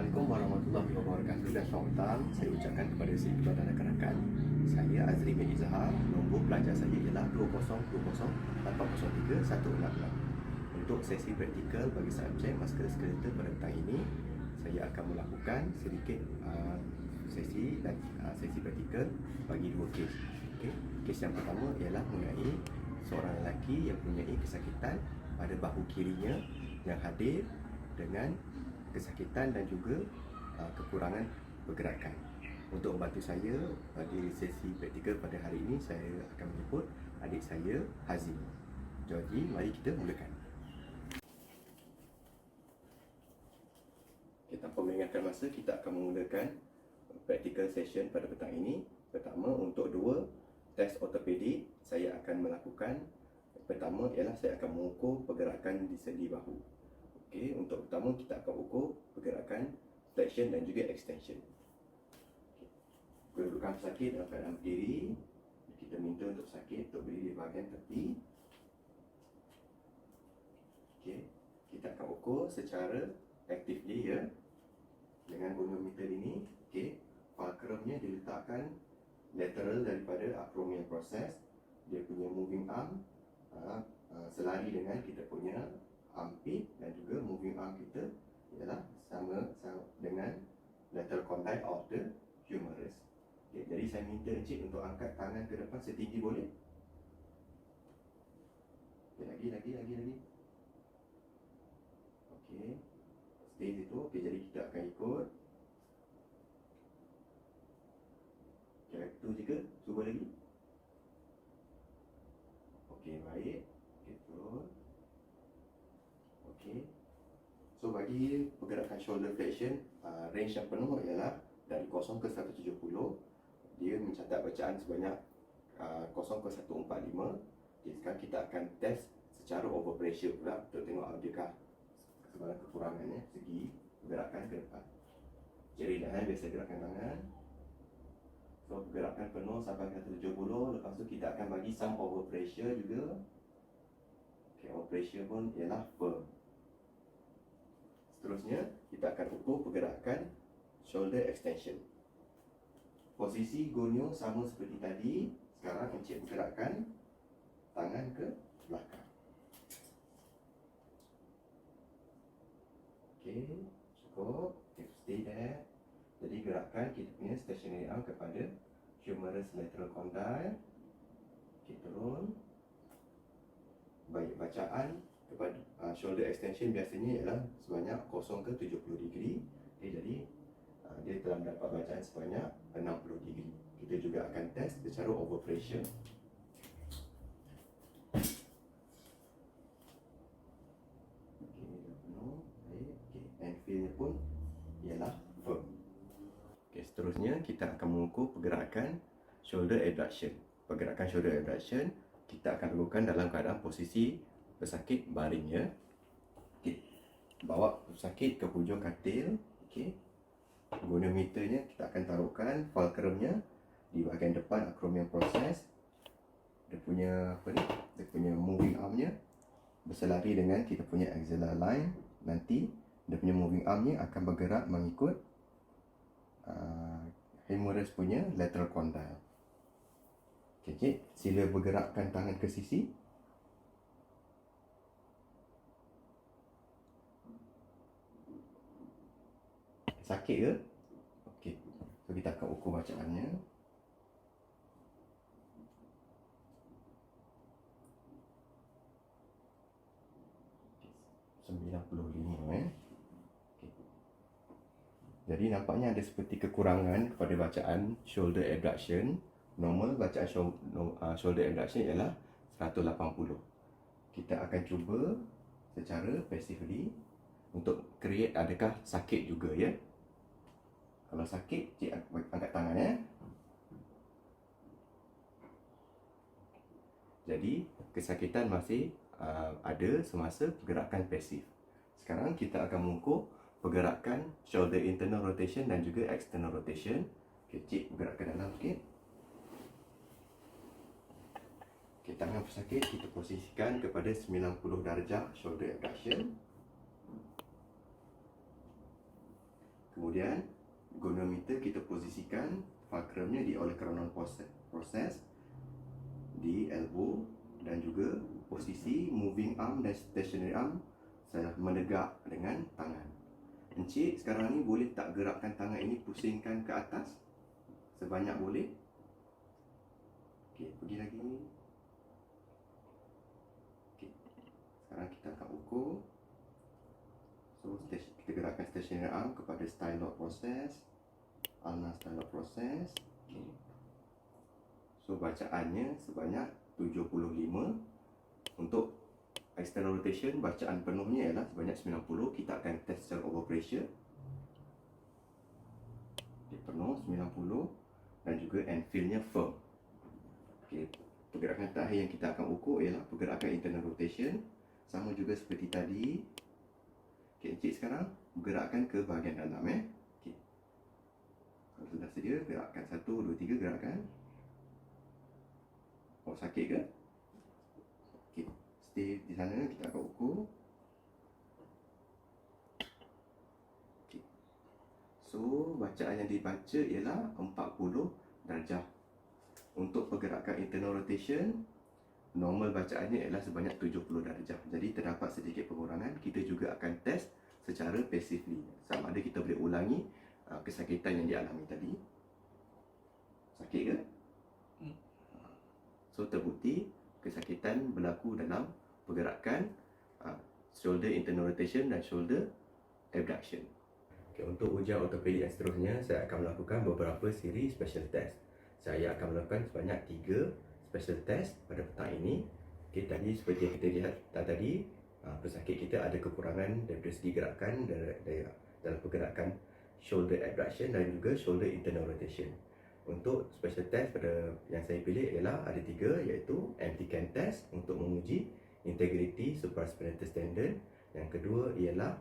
Assalamualaikum warahmatullahi wabarakatuh dan selamat datang. Saya ucapkan kepada semua dan rakan-rakan. Saya Azri bin Izhar. Nombor pelajar saya ialah 2020803 Untuk sesi praktikal bagi subjek musculoskeletal pada petang ini, saya akan melakukan sedikit sesi praktikal bagi dua kes. Okay. Kes yang pertama ialah mengenai seorang lelaki yang mempunyai kesakitan pada bahu kirinya yang hadir dengan kesakitan dan juga kekurangan pergerakan. Untuk membantu saya di sesi praktikal pada hari ini, saya akan menyebut adik saya Hazim. Jadi, mari kita mulakan. Okay, tanpa mengingatkan masa, kita akan memulakan practical session pada petang ini. Pertama, untuk dua test ortopedik, saya akan melakukan. Pertama ialah saya akan mengukur pergerakan di sendi bahu. Okey, untuk pertama kita akan ukur pergerakan flexion dan juga extension. Kedudukan pesakit dalam keadaan berdiri. Kita minta untuk pesakit untuk berdiri di bahagian tepi. Okey, kita akan ukur secara aktifly ya dengan goniometer ini. Okey, fulcrumnya diletakkan lateral daripada acromial process. Dia punya moving arm selari dengan kita punya armpit dan juga moving arm kita ialah sama dengan lateral condyle of the humerus. Okay, jadi saya minta encik untuk angkat tangan ke depan setinggi boleh. Okay, lagi. Okey, stay situ. Okey, jadi kita akan ikut. Okay, itu juga. Cuba lagi. Okey, baik. Okay, terus. Okay. So bagi pergerakan shoulder flexion, range yang penuh ialah dari 0 ke 170. Dia mencatat bacaan sebanyak 0 ke 145. Okay, sekarang kita akan test secara over pressure pula untuk tengok adakah sebarang kekurangannya segi pergerakan ke depan. Jadi biasa gerakan tangan. So pergerakan penuh sampai ke 170. Lepas tu kita akan bagi some over pressure juga. Okay, over pressure pun ialah firm. Seterusnya, kita akan ukur pergerakan shoulder extension. Posisi gonio sama seperti tadi. Sekarang encik pergerakan tangan ke belakang. Okey, cukup. Okay, stay there. Jadi gerakan kita punya stationary arm kepada humerus lateral condyle. Okey, turun. Baik, bacaan kepada shoulder extension biasanya ialah sebanyak 0 ke 70 degree. Okay, jadi dia telah mendapat bacaan sebanyak 60 degree. Kita juga akan test secara over pressure. Okey, dah penuh. Baik, okey. And feel-nya pun ialah firm. Okey, seterusnya kita akan mengukur pergerakan shoulder abduction. Pergerakan shoulder abduction kita akan lakukan dalam keadaan posisi pesakit baring ya. Okey. Bawa pesakit ke hujung katil. Okey. Goniometernya kita akan taruhkan fulcrumnya di bahagian depan acromial process. Dia punya dia punya moving armnya berselari dengan kita punya axillar line. Nanti dia punya moving armnya akan bergerak mengikut humerus punya lateral condyle. Okey, sila bergerakkan tangan ke sisi. Sakit ke? Okey. So kita akan ukur bacaannya. Okay. 95 Okay. Jadi nampaknya ada seperti kekurangan kepada bacaan shoulder abduction. Normal bacaan shoulder abduction ialah 180. Kita akan cuba secara passively untuk create adakah sakit juga ya. Kalau sakit, cik angkat tangan ya. Jadi kesakitan masih ada semasa pergerakan pasif. Sekarang kita akan mengukur pergerakan shoulder internal rotation dan juga external rotation. Okay, cik bergerak ke dalam sikit. Okay, tangan pesakit kita posisikan kepada 90 darjah shoulder abduction. Kemudian goniometer kita posisikan fulcrumnya di olecranon process di elbow, dan juga posisi moving arm dan stationary arm saya menegak dengan tangan. Encik sekarang ni boleh tak gerakkan tangan ini, pusingkan ke atas sebanyak boleh. Okey, pergi lagi. Okey. Sekarang kita akan ukur. So kita gerakkan stationary arm kepada stylot process, ulnar stylot process. Okey. So bacaannya sebanyak 75. Untuk external rotation, bacaan penuhnya ialah sebanyak 90. Kita akan test secara overpressure. Dia penuh 90 dan juga end feel-nya firm. Okey, pergerakan terakhir yang kita akan ukur ialah pergerakan internal rotation. Sama juga seperti tadi. Okey, encik sekarang gerakkan ke bahagian dalam Okey. Kalau sudah sedia, gerakkan 1, 2, 3, gerakkan. Oh, sakit ke? Okey, stay di sana, kita akan ukur. Okey. So, bacaan yang dibaca ialah 40 darjah. Untuk pergerakan internal rotation, normal bacaannya ialah sebanyak 70 darjah. Jadi terdapat sedikit pengurangan. Kita juga akan test secara passively. Sama ada kita boleh ulangi kesakitan yang dialami tadi. Sakit ke? So terbukti kesakitan berlaku dalam pergerakan shoulder internal rotation dan shoulder abduction. Okay, untuk ujian ortopedik yang seterusnya, saya akan melakukan beberapa siri special test. Saya akan melakukan sebanyak 3 special test pada petang ini. Okay, tadi seperti yang kita lihat tadi, pesakit kita ada kekurangan dari segi gerakan dalam pergerakan shoulder abduction dan juga shoulder internal rotation. Untuk special test pada yang saya pilih ialah ada 3, iaitu MTCAN test untuk menguji integrity supraspinatus tendon. Yang kedua ialah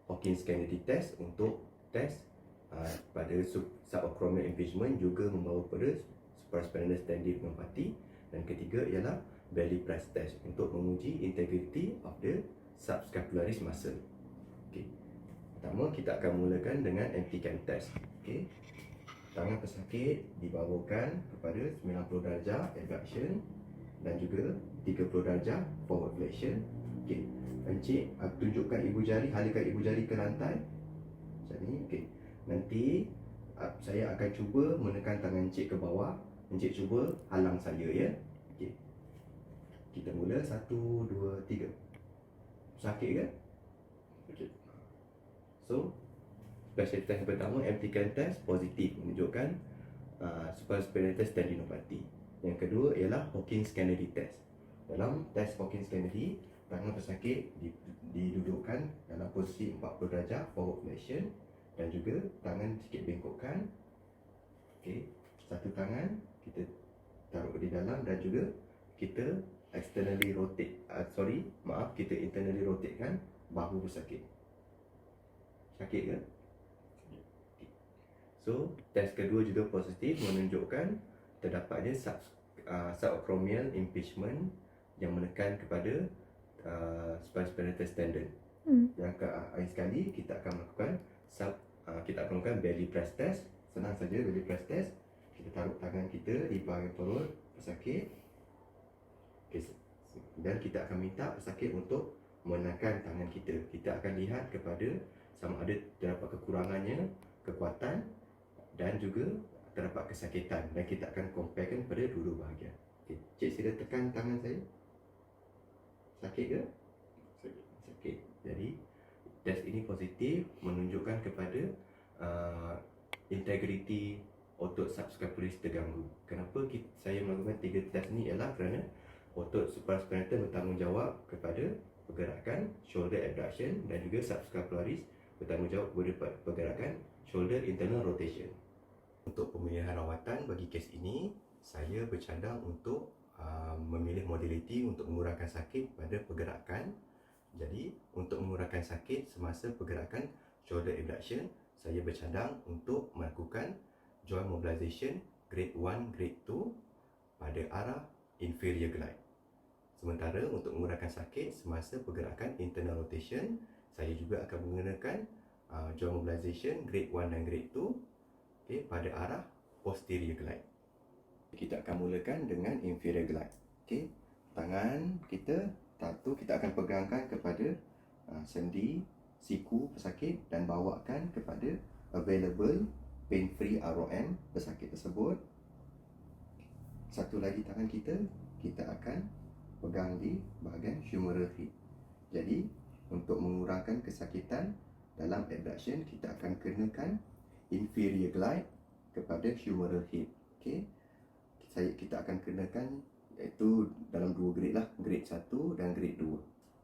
Hawkins-Kennedy test untuk test pada subacromial impingement, juga membawa pada supraspinatus tendon merpati. Dan ketiga ialah belly press test untuk menguji integrity of the subscapularis muscle. Okay. Pertama, kita akan mulakan dengan MTCAN test. Okay. Tangan pesakit dibawakan kepada 90 darjah abduction dan juga 30 darjah forward flexion. Okay. Encik tunjukkan ibu jari, halakan ibu jari ke lantai. Macam ni. Okay. Nanti saya akan cuba menekan tangan encik ke bawah. Encik cuba halang saya, ya. Okay. Kita mula 1, 2, 3. Sakit ke? Okay. So special test pertama, MTCAN test, positif, menunjukkan supraspinatus tendinopati. Yang kedua ialah Hawkins-Kennedy test. Dalam test Hawkins-Kennedy, tangan pesakit didudukkan dalam posisi 40 darjah forward flexion dan juga tangan sikit bengkokkan. Okey, satu tangan kita taruh di dalam dan juga kita externally rotate, kita internally rotatekan bahu pesakit. Sakit ke? So, test kedua juga positif, menunjukkan terdapatnya subacromial impingement yang menekan kepada supraspinatus tendon. Yang keakhir sekali, kita akan melakukan belly press test. Senang saja belly press test. Kita taruh tangan kita di bahagian perut pesakit. Okay. Dan kita akan minta pesakit untuk menekan tangan kita. Kita akan lihat kepada sama ada terdapat kekurangannya, kekuatan dan juga terdapat kesakitan, dan kita akan comparekan pada dua-dua bahagian. Okay. Cik sila tekan tangan saya. Sakit ke? Sakit. Jadi test ini positif, menunjukkan kepada integrity otot subscapularis terganggu. Kenapa saya melakukan 3 test ni ialah kerana otot supraspinatus bertanggungjawab kepada pergerakan shoulder abduction dan juga subscapularis bertanggungjawab kepada pergerakan shoulder internal rotation. Untuk pemilihan rawatan bagi kes ini, saya bercadang untuk memilih modaliti untuk mengurangkan sakit pada pergerakan. Jadi, untuk mengurangkan sakit semasa pergerakan shoulder abduction, saya bercadang untuk melakukan joint mobilization grade 1, grade 2 pada arah inferior glide. Sementara untuk mengurangkan sakit semasa pergerakan internal rotation, saya juga akan menggunakan joint mobilization grade 1 dan grade 2, okay, pada arah posterior glide. Kita akan mulakan dengan inferior glide. Okay. Tangan kita kita akan pegangkan kepada sendi siku pesakit dan bawakan kepada available pain free ROM pesakit tersebut. Satu lagi tangan kita akan pegang di bahagian humeral head. Jadi untuk mengurangkan kesakitan dalam abduction, kita akan kenakan inferior glide kepada humeral head. Okay. Kita akan kenakan iaitu dalam dua grade lah, grade 1 dan grade 2.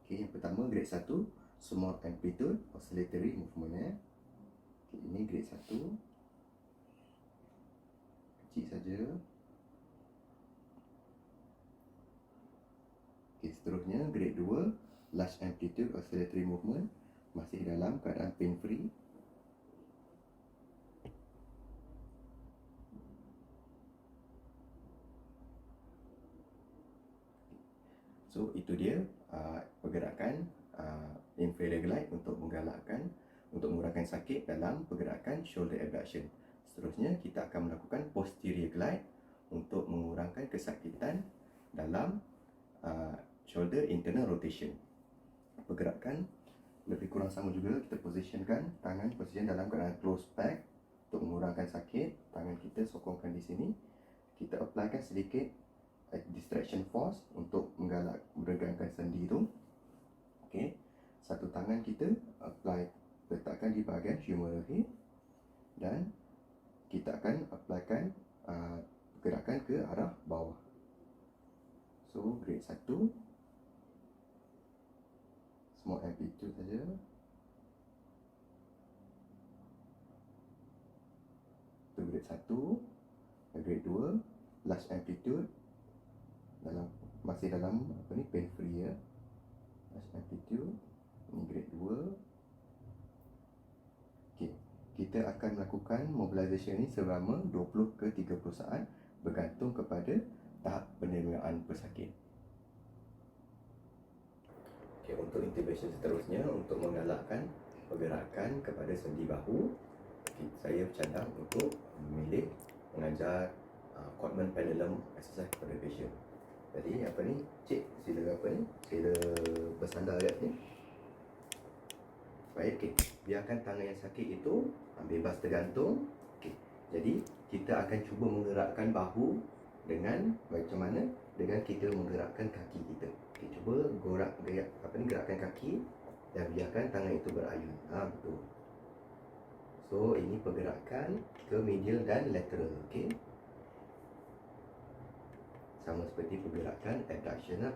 Okay, yang pertama grade 1, small amplitude oscillatory movement. Okay, ini grade 1, kecil saja. Okay, seterusnya grade 2, large amplitude oscillatory movement, masih dalam keadaan pain free. So itu dia pergerakan inferior glide untuk mengurangkan sakit dalam pergerakan shoulder abduction. Seterusnya kita akan melakukan posterior glide untuk mengurangkan kesakitan dalam shoulder internal rotation. Pergerakan lebih kurang sama juga, kita positionkan tangan dalam keadaan close pack untuk mengurangkan sakit. Tangan kita sokongkan di sini. Kita applykan sedikit distraction force untuk meregangkan sendi itu. Okey. Satu tangan kita letakkan di bahagian humeral head dan kita akan applykan pergerakan ke arah bawah. So grade 1, small amplitude saja. Itu grade 1. Grade 2, large amplitude, masih dalam pain free ya. Large amplitude, ini grade 2. Okey, kita akan melakukan mobilization ini selama 20 ke 30 saat bergantung kepada tahap penerimaan pesakit. Okey, untuk intervention seterusnya untuk menggalakkan pergerakan kepada sendi bahu, saya bercadang untuk memilih mengajar Codman pendulum exercise kepada patient. Jadi cik sila sila bersandar kat sini. Baik, okey. Biarkan tangan yang sakit itu bebas tergantung. Okey. Jadi kita akan cuba menggerakkan bahu dengan macam mana? Dengan kita menggerakkan kaki kita. Okey, cuba gerakkan kaki dan biarkan tangan itu berayun. Betul. So ini pergerakan ke medial dan lateral. Okey. Sama seperti pergerakan abduction lah.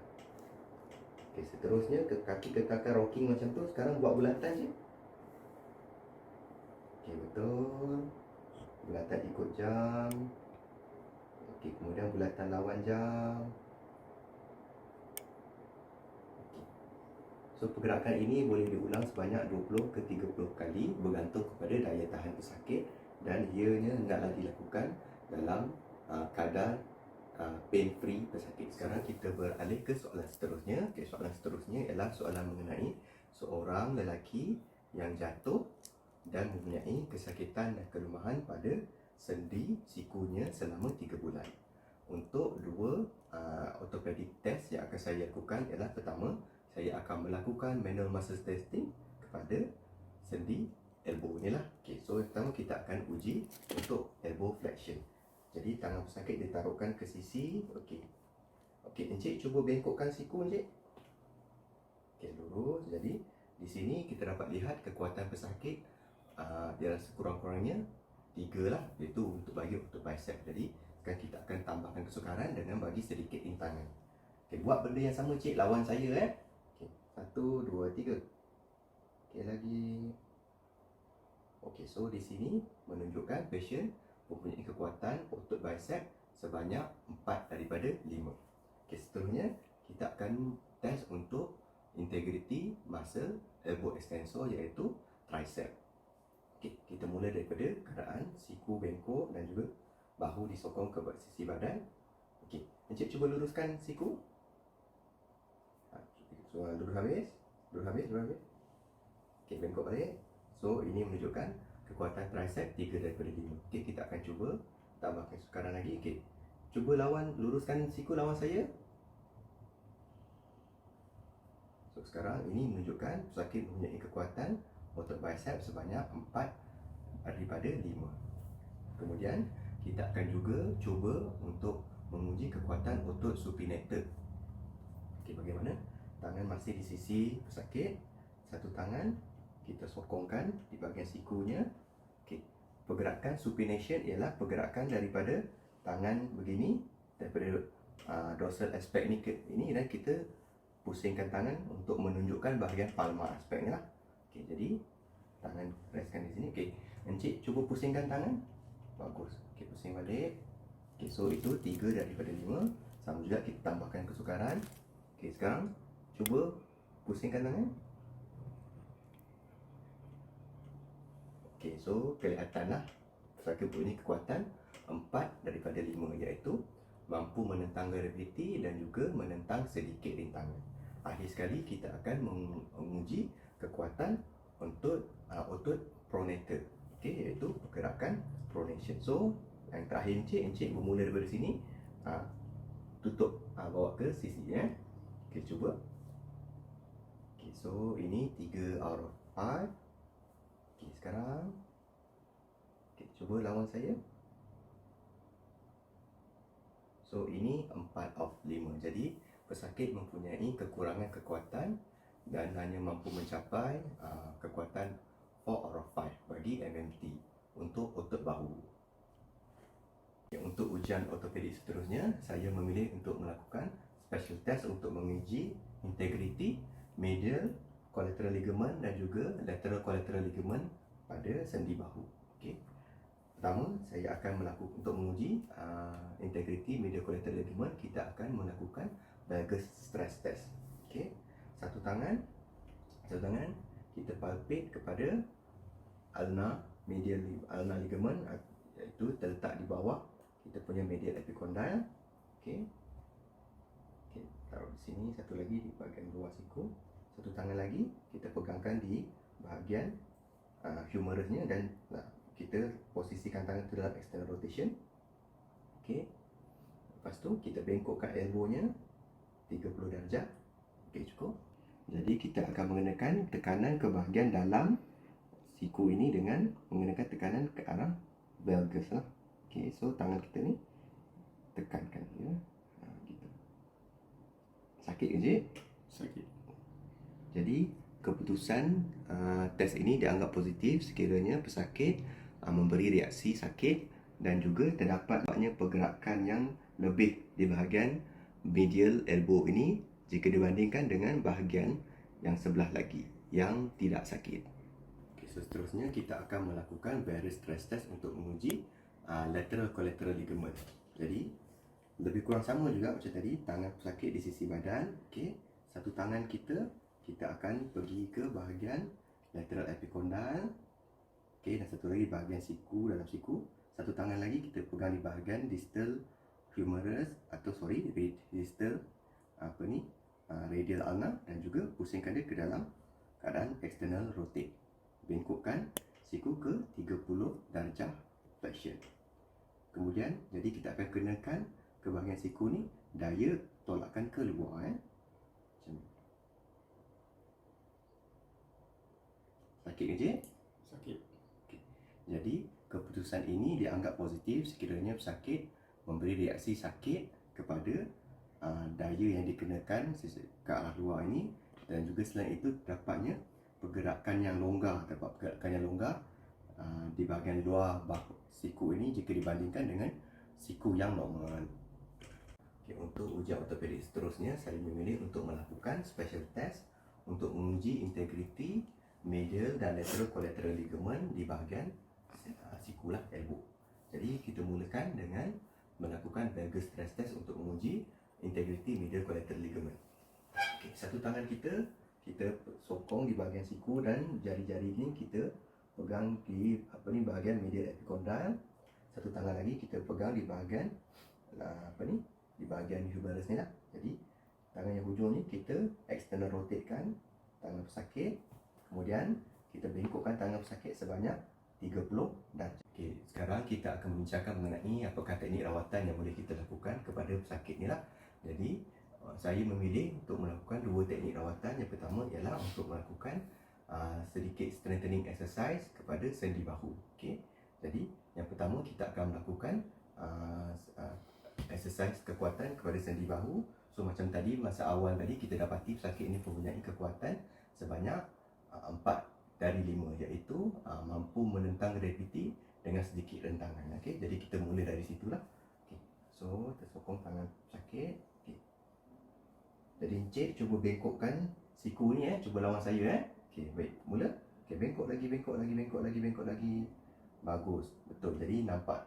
Okay, seterusnya kaki kekalkan rocking macam tu. Sekarang buat bulatan je. Okay, betul. Bulatan ikut jam. Okay, kemudian bulatan lawan jam. Okay. So pergerakan ini boleh diulang sebanyak 20 ke 30 kali bergantung kepada daya tahan pesakit dan ianya hendaklah dilakukan dalam kadar pain free pesakit. Sekarang kita beralih ke soalan seterusnya. Okay, soalan seterusnya ialah soalan mengenai seorang lelaki yang jatuh dan mempunyai kesakitan dan kelemahan pada sendi sikunya selama 3 bulan. Untuk dua orthopedic test yang akan saya lakukan ialah, pertama, saya akan melakukan manual muscle testing kepada sendi elbow ni lah. Okay, so pertama kita akan uji untuk elbow flexion. Jadi tangan pesakit ditaruhkan ke sisi. Okey. Okey, encik cuba bengkokkan siku encik. Okey, lurus. Jadi di sini kita dapat lihat kekuatan pesakit dia sekurang-kurangnya 3 lah, iaitu untuk bicep. Jadi sekarang kita akan tambahkan kesukaran dengan bagi sedikit intangan. Okey, buat benda yang sama cik lawan saya Okey, 1 2 3. Okey, lagi. Okey, so di sini menunjukkan patient mempunyai kekuatan otot bicep sebanyak 4 daripada 5. Okay, seterusnya kita akan test untuk integrity muscle elbow extensor iaitu tricep. Okay, kita mula daripada keadaan siku bengkok dan juga bahu disokong ke sisi badan. Okay, encik cuba luruskan siku. So, lurus habis. Okay, bengkok balik. So ini menunjukkan kekuatan tricep 3 daripada 5. Okey, kita akan cuba tambahkan sukaran lagi. Okey, cuba luruskan siku lawan saya. So sekarang ini menunjukkan pesakit mempunyai kekuatan otot bicep sebanyak 4 daripada 5. Kemudian kita akan juga cuba untuk menguji kekuatan otot supinator. Okey, bagaimana? Tangan masih di sisi pesakit. Satu tangan kita sokongkan di bahagian sikunya. Okey. Pergerakan supination ialah pergerakan daripada tangan begini, daripada dorsal aspect ni ke ini, dan kita pusingkan tangan untuk menunjukkan bahagian palmar aspect ni lah. Okey, jadi tangan restkan di sini. Okey, Encik cuba pusingkan tangan. Bagus. Okey, pusing balik. Okey, so itu 3 daripada 5. Sama juga kita tambahkan kesukaran. Okey, sekarang cuba pusingkan tangan. Okey, so kelihatanlah pesakit mempunyai kekuatan 4 daripada 5, iaitu mampu menentang graviti dan juga menentang sedikit rintangan. Akhir sekali kita akan menguji kekuatan untuk otot pronator. Okey, iaitu pergerakan pronation. So yang terakhir encik bermula daripada sini, tutup, bawa ke sisi ya. Okey, cuba. Okey, so ini 3 out of 5. Okey, sekarang okey, cuba lawan saya. So ini 4 of 5. Jadi pesakit mempunyai kekurangan kekuatan dan hanya mampu mencapai kekuatan 4 out of 5 bagi MMT untuk otot bahu. Untuk ujian ortopedik seterusnya, saya memilih untuk melakukan special test untuk menguji integriti medial collateral ligament dan juga lateral collateral ligament pada sendi bahu. Okey. Pertama, saya akan melakukan untuk menguji integriti medial collateral ligament, kita akan melakukan valgus stress test. Okey. Satu tangan kita palpate kepada ulna ligament, iaitu terletak di bawah kita punya medial epicondyle. Okey. Okey, taruh di sini, satu lagi di bahagian luar siku. Satu tangan lagi kita pegangkan di bahagian humerusnya dan kita posisikan tangan ke dalam external rotation. Okey. Lepas tu kita bengkokkan elbow-nya 30 darjah. Okey, cukup. Jadi kita akan mengenakan tekanan ke bahagian dalam siku ini dengan mengenakan tekanan ke arah valgus lah. Okey, so tangan kita ni tekankan ya. Gitu. Sakit ke je? Sakit. Jadi keputusan test ini dianggap positif sekiranya pesakit memberi reaksi sakit dan juga terdapatnya pergerakan yang lebih di bahagian medial elbow ini jika dibandingkan dengan bahagian yang sebelah lagi yang tidak sakit. Okay, so seterusnya kita akan melakukan various stress test untuk menguji lateral collateral ligament. Jadi lebih kurang sama juga macam tadi, tangan pesakit di sisi badan. Okey, satu tangan kita akan pergi ke bahagian lateral epicondyle. Okey, dan satu lagi bahagian siku, dalam siku. Satu tangan lagi kita pegang di bahagian distal humerus distal radial ulna, dan juga pusingkan dia ke dalam keadaan external rotate. Bengkokkan siku ke 30 darjah flexion. Kemudian jadi kita akan kenakan ke bahagian siku ni daya tolakan ke luar macam ni. Sakit ke je? Sakit. Okay. Jadi keputusan ini dianggap positif sekiranya pesakit memberi reaksi sakit kepada daya yang dikenakan ke arah luar ini, dan juga selain itu dapatnya pergerakan yang longgar, di bahagian luar siku ini jika dibandingkan dengan siku yang normal. Okay, untuk ujian ortopedik seterusnya, saya memilih untuk melakukan special test untuk menguji integriti medial dan lateral collateral ligament di bahagian siku lah, elbow. Jadi kita mulakan dengan melakukan valgus stress test untuk menguji integriti medial collateral ligament. Okay, satu tangan kita sokong di bahagian siku dan jari-jari ini kita pegang di bahagian medial epicondyle. Satu tangan lagi kita pegang di bahagian di bahagian humerus ni lah. Jadi tangan yang hujung ni kita external rotate kan tangan pesakit. Kemudian kita bengkokkan tangan pesakit sebanyak 30 darjah. Okey, sekarang kita akan membincangkan mengenai apakah teknik rawatan yang boleh kita lakukan kepada pesakit ni lah. Jadi saya memilih untuk melakukan dua teknik rawatan. Yang pertama ialah untuk melakukan sedikit strengthening exercise kepada sendi bahu. Okey, jadi yang pertama kita akan melakukan exercise kekuatan kepada sendi bahu. So macam tadi, masa awal tadi kita dapati pesakit ini mempunyai kekuatan sebanyak 4 dari 5, iaitu mampu menentang graviti dengan sedikit rentangan. Okey, jadi kita mula dari situlah. Okey, so tersokong tangan pesakit. Okey, jadi Encik cuba bengkokkan siku ni, cuba lawan saya. Okey, baik, mula. Okey, bengkok lagi, bengkok lagi, bengkok lagi, bengkok lagi. Bagus, betul. Jadi nampak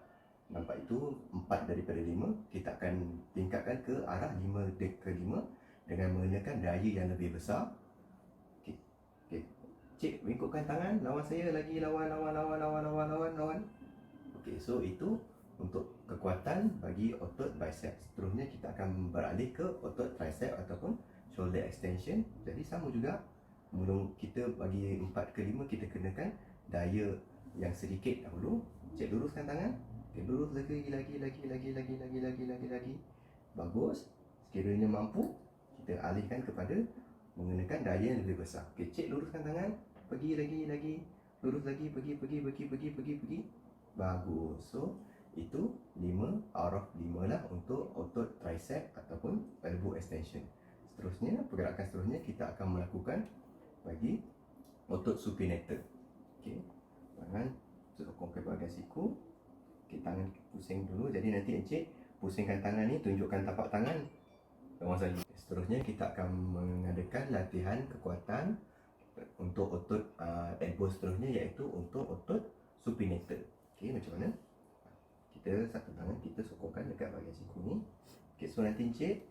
itu 4 daripada 5. Kita akan tingkatkan ke arah 5 ke 5 dengan menggunakan daya yang lebih besar. Okey. Okey. Cik, bengkokkan tangan, lawan saya lagi, lawan. Okey, so itu untuk kekuatan bagi otot bicep. Seterusnya kita akan beralih ke otot tricep ataupun shoulder extension. Jadi sama juga, kita bagi 4 ke 5 kita kenakan daya yang sedikit dahulu. Cik, luruskan tangan. Okey, lurus lagi. Bagus. Sekiranya mampu, kita alihkan kepada menggunakan daya yang lebih besar. Okey, Cik, luruskan tangan. Pergi lagi. Lurus lagi, pergi. Bagus. So, itu 5 out of 5 lah untuk otot tricep ataupun elbow extension. Seterusnya, pergerakan seterusnya kita akan melakukan bagi otot supinator. Okey, tangan sokong ke bahagian siku. Okey, tangan pusing dulu. Jadi nanti Encik pusingkan tangan ni, tunjukkan tapak tangan lawan saya. Seterusnya kita akan mengadakan latihan kekuatan untuk otot elbow seterusnya, iaitu untuk otot supinator. Okey, macam mana? Kita satu tangan kita sokongkan dekat bahagian siku ni. Okey, so nanti Encik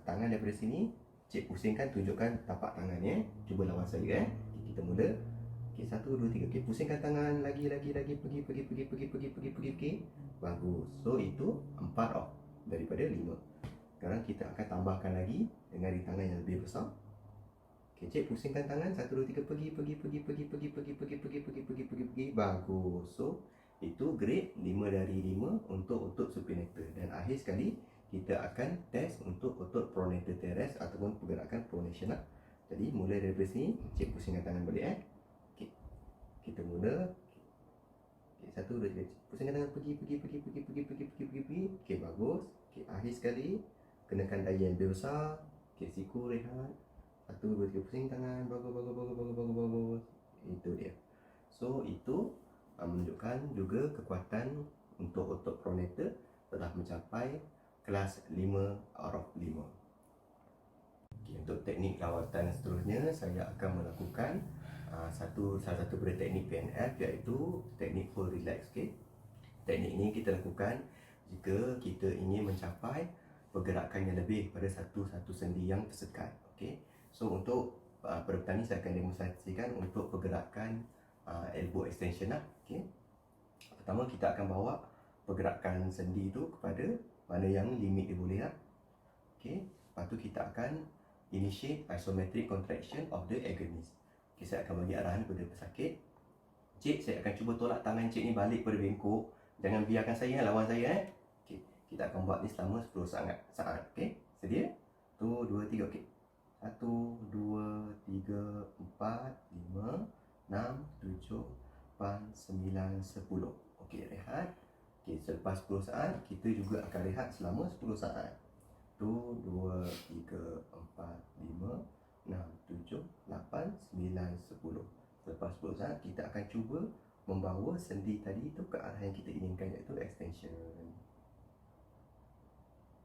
tangan daripada sini, Cik pusingkan, tunjukkan tapak tangan ni. Cuba lawan saya. Kita mula. Okey, 1, 2, 3. Okey, pusingkan tangan lagi. Pergi. Bagus. So itu 4 off daripada 5. Sekarang kita akan tambahkan lagi dengan rintangan yang lebih besar. Okey, Cik pusingkan tangan. 1, 2, 3. Pergi. Bagus. So itu grade 5 dari 5 untuk otot supinator. Dan akhir sekali kita akan test untuk otot pronator teres ataupun pergerakan pronation lah. Jadi mula daripada sini, Cik pusingkan tangan balik. Okey, kita mula. Okey, 1, 2, 3. Pusingkan tangan, pergi. Okey, bagus. Okey, akhir sekali kenakan daya yang lebih besar. Okey, siku rehat. 1, 2, 3. Pusing tangan. Bagus. Itu dia. So itu menunjukkan juga kekuatan untuk otot pronator telah mencapai kelas 5 out of 5. Okay, untuk teknik rawatan seterusnya, saya akan melakukan salah satu daripada teknik PNF, iaitu teknik full relax. Okay, teknik ini kita lakukan jika kita ingin mencapai pergerakan yang lebih pada satu sendi yang tersekat. Okay, so untuk pada ini saya akan demonstrasikan untuk pergerakan elbow extension lah. Okay, pertama kita akan bawa pergerakan sendi itu kepada mana yang limit dia boleh lah. Okay, lepas tu kita akan initiate isometric contraction of the agonist. Okay, saya akan bagi arahan kepada pesakit. Cik, saya akan cuba tolak tangan cik ni balik pada bengkok. Jangan biarkan saya lawan saya. Okay, kita akan buat ni selama 10 saat. Okay, sedia? 1, 2, 3. Okay, 1, 2, 3, 4, 5, 6, 7, 8, 9, 10. Okey, rehat. Okey, selepas 10 saat, kita juga akan rehat selama 10 saat. 1, 2, 3, 4, 5, 6, 7, 8, 9, 10. Selepas 10 saat, kita akan cuba membawa sendi tadi tu ke arah yang kita inginkan, iaitu extension.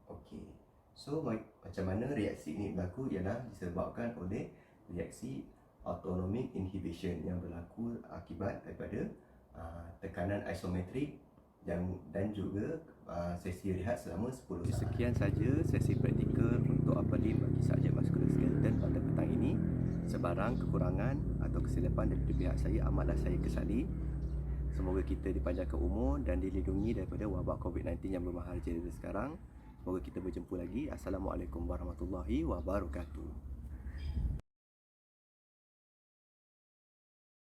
Okey. So, macam mana reaksi ini berlaku ialah disebabkan oleh reaksi autonomic inhibition yang berlaku akibat daripada tekanan isometrik dan juga sesi rehat selama 10 saat. Sekian saja sesi praktikal untuk upper limb bagi subjek musculoskeletal pada petang ini. Sebarang kekurangan atau kesilapan daripada pihak saya amatlah saya kesali. Semoga kita dipanjangkan umur dan dilindungi daripada wabak COVID-19 yang bermahara sekarang. Semoga kita berjumpa lagi. Assalamualaikum warahmatullahi wabarakatuh.